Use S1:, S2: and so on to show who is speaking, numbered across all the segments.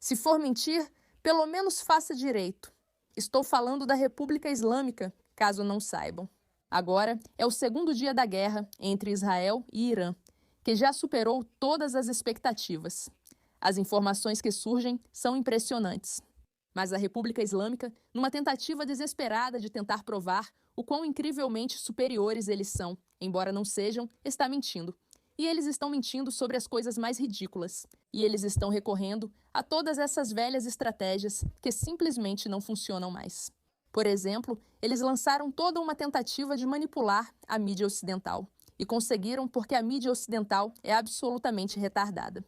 S1: Se for mentir, pelo menos faça direito. Estou falando da República Islâmica, caso não saibam. Agora é o segundo dia da guerra entre Israel e Irã, que já superou todas as expectativas. As informações que surgem são impressionantes. Mas a República Islâmica, numa tentativa desesperada de tentar provar o quão incrivelmente superiores eles são, embora não sejam, está mentindo. E eles estão mentindo sobre as coisas mais ridículas. E eles estão recorrendo a todas essas velhas estratégias que simplesmente não funcionam mais. Por exemplo, eles lançaram toda uma tentativa de manipular a mídia ocidental. E conseguiram porque a mídia ocidental é absolutamente retardada.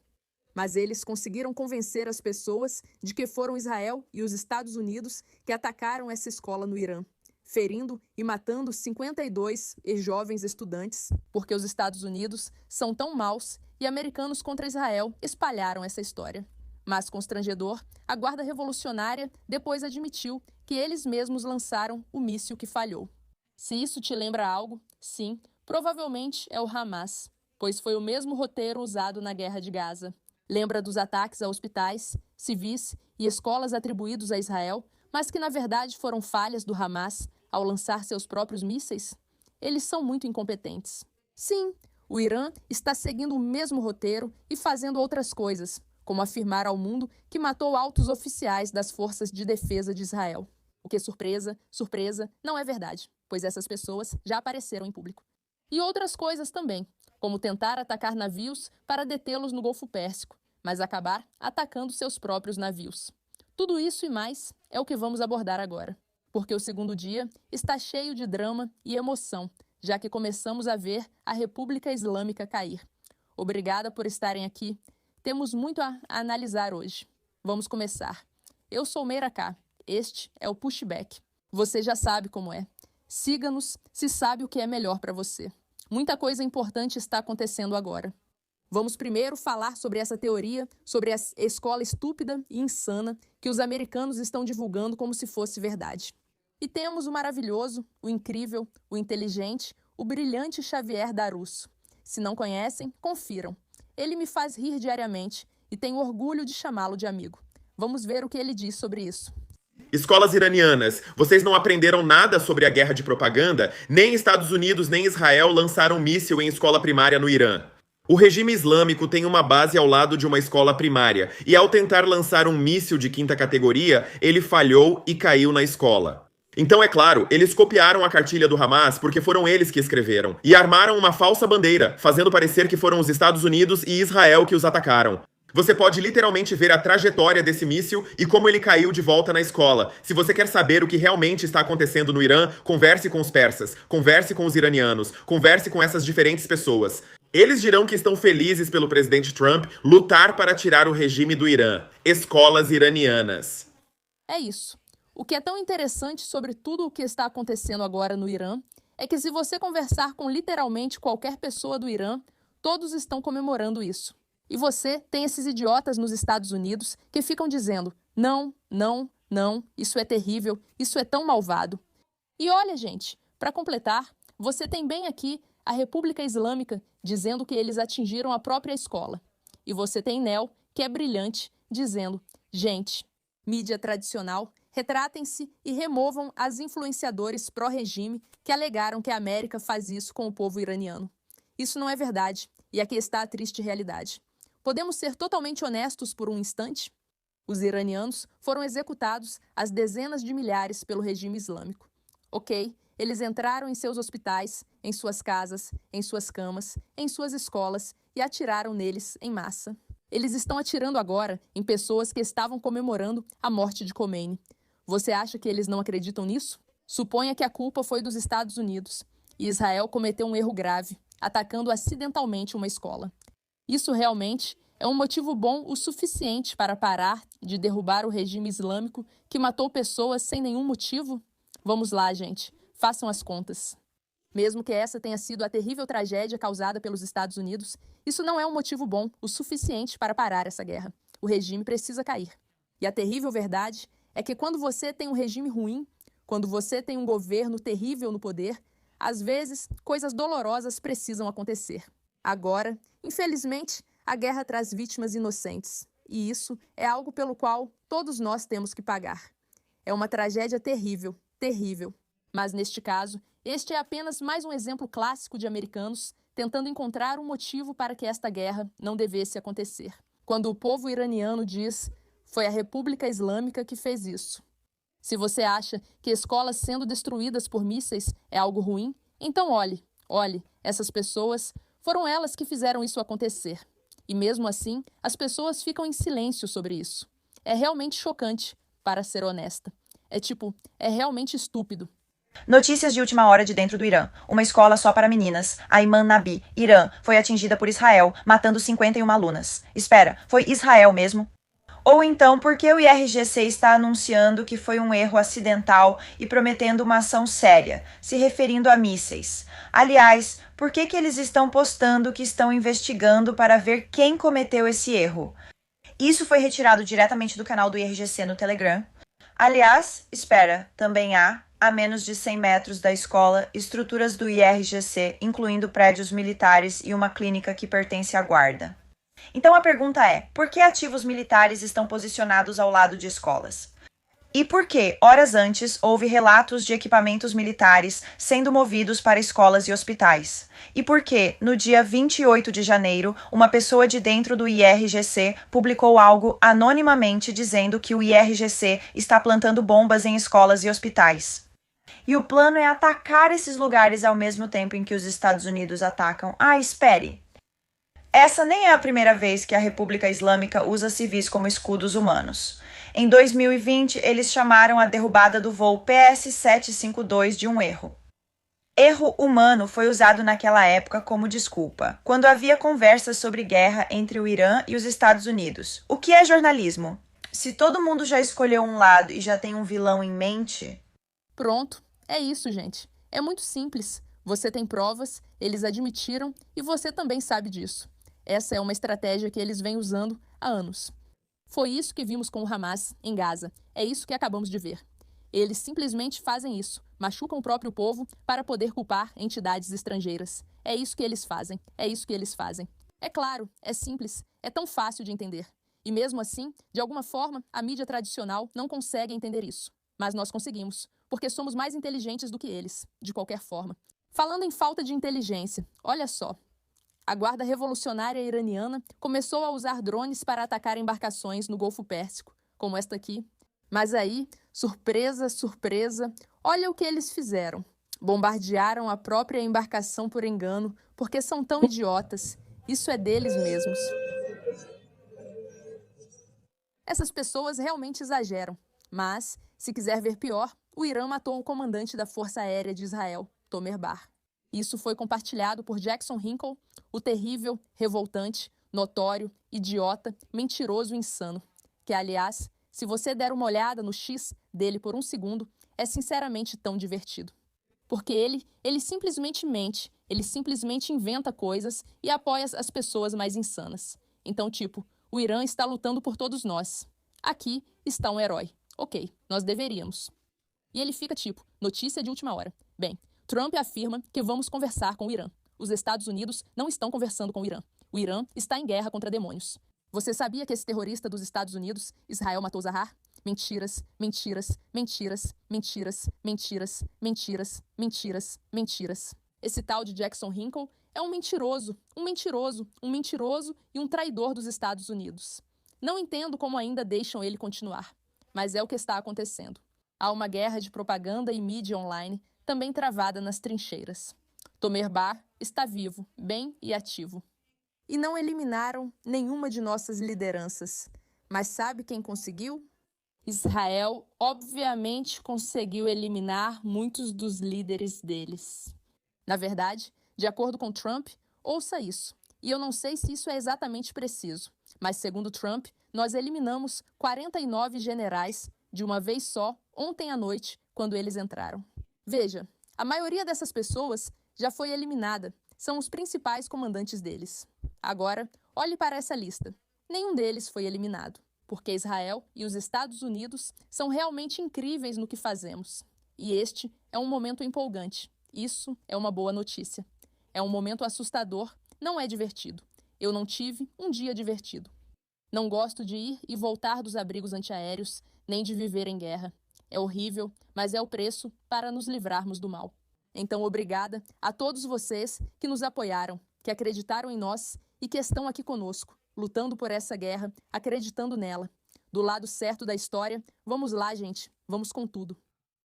S1: Mas eles conseguiram convencer as pessoas de que foram Israel e os Estados Unidos que atacaram essa escola no Irã, ferindo e matando 52 jovens estudantes, porque os Estados Unidos são tão maus e americanos contra Israel espalharam essa história. Mas, constrangedor, a Guarda Revolucionária depois admitiu que eles mesmos lançaram o míssil que falhou. Se isso te lembra algo, sim, provavelmente é o Hamas, pois foi o mesmo roteiro usado na Guerra de Gaza. Lembra dos ataques a hospitais, civis e escolas atribuídos a Israel, mas que na verdade foram falhas do Hamas ao lançar seus próprios mísseis? Eles são muito incompetentes. Sim, o Irã está seguindo o mesmo roteiro e fazendo outras coisas, como afirmar ao mundo que matou altos oficiais das forças de defesa de Israel. O que, surpresa, não é verdade, pois essas pessoas já apareceram em público. E outras coisas também, como tentar atacar navios para detê-los no Golfo Pérsico, mas acabar atacando seus próprios navios. Tudo isso e mais é o que vamos abordar agora, porque o segundo dia está cheio de drama e emoção, já que começamos a ver a República Islâmica cair. Obrigada por estarem aqui. Temos muito a analisar hoje. Vamos começar. Eu sou Meira K. Este é o Pushback. Você já sabe como é. Siga-nos se sabe o que é melhor para você. Muita coisa importante está acontecendo agora. Vamos primeiro falar sobre essa teoria, sobre a escola estúpida e insana que os americanos estão divulgando como se fosse verdade. E temos o maravilhoso, o incrível, o inteligente, o brilhante Xavier Darusso. Se não conhecem, confiram. Ele me faz rir diariamente e tenho orgulho de chamá-lo de amigo. Vamos ver o que ele diz sobre isso.
S2: Escolas iranianas, vocês não aprenderam nada sobre a guerra de propaganda? Nem Estados Unidos nem Israel lançaram míssil em escola primária no Irã. O regime islâmico tem uma base ao lado de uma escola primária, e ao tentar lançar um míssil de quinta categoria, ele falhou e caiu na escola. Então, é claro, eles copiaram a cartilha do Hamas porque foram eles que escreveram, e armaram uma falsa bandeira, fazendo parecer que foram os Estados Unidos e Israel que os atacaram. Você pode literalmente ver a trajetória desse míssil e como ele caiu de volta na escola. Se você quer saber o que realmente está acontecendo no Irã, converse com os persas, converse com os iranianos, converse com essas diferentes pessoas. Eles dirão que estão felizes pelo presidente Trump lutar para tirar o regime do Irã. Escolas iranianas.
S1: É isso. O que é tão interessante sobre tudo o que está acontecendo agora no Irã é que se você conversar com literalmente qualquer pessoa do Irã, todos estão comemorando isso. E você tem esses idiotas nos Estados Unidos que ficam dizendo não, não, não, isso é terrível, isso é tão malvado. E olha, gente, para completar, você tem bem aqui a República Islâmica dizendo que eles atingiram a própria escola. E você tem Nel, que é brilhante, dizendo, gente, mídia tradicional, retratem-se e removam as influenciadores pró-regime que alegaram que a América faz isso com o povo iraniano. Isso não é verdade, e aqui está a triste realidade. Podemos ser totalmente honestos por um instante? Os iranianos foram executados às dezenas de milhares pelo regime islâmico. Ok, eles entraram em seus hospitais, em suas casas, em suas camas, em suas escolas e atiraram neles em massa. Eles estão atirando agora em pessoas que estavam comemorando a morte de Khomeini. Você acha que eles não acreditam nisso? Suponha que a culpa foi dos Estados Unidos e Israel cometeu um erro grave, atacando acidentalmente uma escola. Isso realmente é um motivo bom o suficiente para parar de derrubar o regime islâmico que matou pessoas sem nenhum motivo? Vamos lá, gente. Façam as contas. Mesmo que essa tenha sido a terrível tragédia causada pelos Estados Unidos, isso não é um motivo bom o suficiente para parar essa guerra. O regime precisa cair. E a terrível verdade é que quando você tem um regime ruim, quando você tem um governo terrível no poder, às vezes coisas dolorosas precisam acontecer. Agora, infelizmente, a guerra traz vítimas inocentes. E isso é algo pelo qual todos nós temos que pagar. É uma tragédia terrível, terrível. Mas, neste caso, este é apenas mais um exemplo clássico de americanos tentando encontrar um motivo para que esta guerra não devesse acontecer. Quando o povo iraniano diz: foi a República Islâmica que fez isso. Se você acha que escolas sendo destruídas por mísseis é algo ruim, então olhe, essas pessoas, foram elas que fizeram isso acontecer. E mesmo assim, as pessoas ficam em silêncio sobre isso. É realmente chocante, para ser honesta. É realmente estúpido.
S3: Notícias de última hora de dentro do Irã. Uma escola só para meninas, Ayman Nabi, Irã, foi atingida por Israel, matando 51 alunas. Espera, foi Israel mesmo? Ou então, por que o IRGC está anunciando que foi um erro acidental e prometendo uma ação séria, se referindo a mísseis? Aliás, por que eles estão postando que estão investigando para ver quem cometeu esse erro? Isso foi retirado diretamente do canal do IRGC no Telegram. Aliás, espera, também há, a menos de 100 metros da escola, estruturas do IRGC, incluindo prédios militares e uma clínica que pertence à guarda. Então a pergunta é, por que ativos militares estão posicionados ao lado de escolas? E por que, horas antes, houve relatos de equipamentos militares sendo movidos para escolas e hospitais? E por que, no dia 28 de janeiro, uma pessoa de dentro do IRGC publicou algo anonimamente dizendo que o IRGC está plantando bombas em escolas e hospitais? E o plano é atacar esses lugares ao mesmo tempo em que os Estados Unidos atacam. Espere! Essa nem é a primeira vez que a República Islâmica usa civis como escudos humanos. Em 2020, eles chamaram a derrubada do voo PS-752 de um erro. Erro humano foi usado naquela época como desculpa, quando havia conversas sobre guerra entre o Irã e os Estados Unidos. O que é jornalismo? Se todo mundo já escolheu um lado e já tem um vilão em mente...
S1: Pronto, é isso, gente. É muito simples. Você tem provas, eles admitiram e você também sabe disso. Essa é uma estratégia que eles vêm usando há anos. Foi isso que vimos com o Hamas em Gaza. É isso que acabamos de ver. Eles simplesmente fazem isso, machucam o próprio povo para poder culpar entidades estrangeiras. É isso que eles fazem. É isso que eles fazem. É claro, é simples, é tão fácil de entender. E mesmo assim, de alguma forma, a mídia tradicional não consegue entender isso. Mas nós conseguimos, porque somos mais inteligentes do que eles, de qualquer forma. Falando em falta de inteligência, olha só. A Guarda Revolucionária Iraniana começou a usar drones para atacar embarcações no Golfo Pérsico, como esta aqui. Mas aí, surpresa, surpresa, olha o que eles fizeram. Bombardearam a própria embarcação por engano, porque são tão idiotas. Isso é deles mesmos. Essas pessoas realmente exageram. Mas, se quiser ver pior, o Irã matou o comandante da Força Aérea de Israel, Tomer Bar. Isso foi compartilhado por Jackson Hinkle, o terrível, revoltante, notório, idiota, mentiroso e insano. Que, aliás, se você der uma olhada no X dele por um segundo, é sinceramente tão divertido. Porque ele simplesmente mente, ele simplesmente inventa coisas e apoia as pessoas mais insanas. Então, o Irã está lutando por todos nós. Aqui está um herói. Ok, nós deveríamos. E ele fica notícia de última hora. Bem, Trump afirma que vamos conversar com o Irã. Os Estados Unidos não estão conversando com o Irã. O Irã está em guerra contra demônios. Você sabia que esse terrorista dos Estados Unidos, Israel matou Zahar? Mentiras, mentiras, mentiras, mentiras, mentiras, mentiras, mentiras, mentiras. Esse tal de Jackson Hinkle é um mentiroso, um mentiroso, um mentiroso e um traidor dos Estados Unidos. Não entendo como ainda deixam ele continuar, mas é o que está acontecendo. Há uma guerra de propaganda e mídia online também travada nas trincheiras. Tomer Bar está vivo, bem e ativo. E não eliminaram nenhuma de nossas lideranças. Mas sabe quem conseguiu? Israel, obviamente, conseguiu eliminar muitos dos líderes deles. Na verdade, de acordo com Trump, ouça isso. E eu não sei se isso é exatamente preciso, mas segundo Trump, nós eliminamos 49 generais de uma vez só ontem à noite, quando eles entraram. Veja, a maioria dessas pessoas já foi eliminada, são os principais comandantes deles. Agora, olhe para essa lista. Nenhum deles foi eliminado, porque Israel e os Estados Unidos são realmente incríveis no que fazemos. E este é um momento empolgante. Isso é uma boa notícia. É um momento assustador, não é divertido. Eu não tive um dia divertido. Não gosto de ir e voltar dos abrigos antiaéreos, nem de viver em guerra. É horrível, mas é o preço para nos livrarmos do mal. Então, obrigada a todos vocês que nos apoiaram, que acreditaram em nós e que estão aqui conosco, lutando por essa guerra, acreditando nela. Do lado certo da história, vamos lá, gente, vamos com tudo.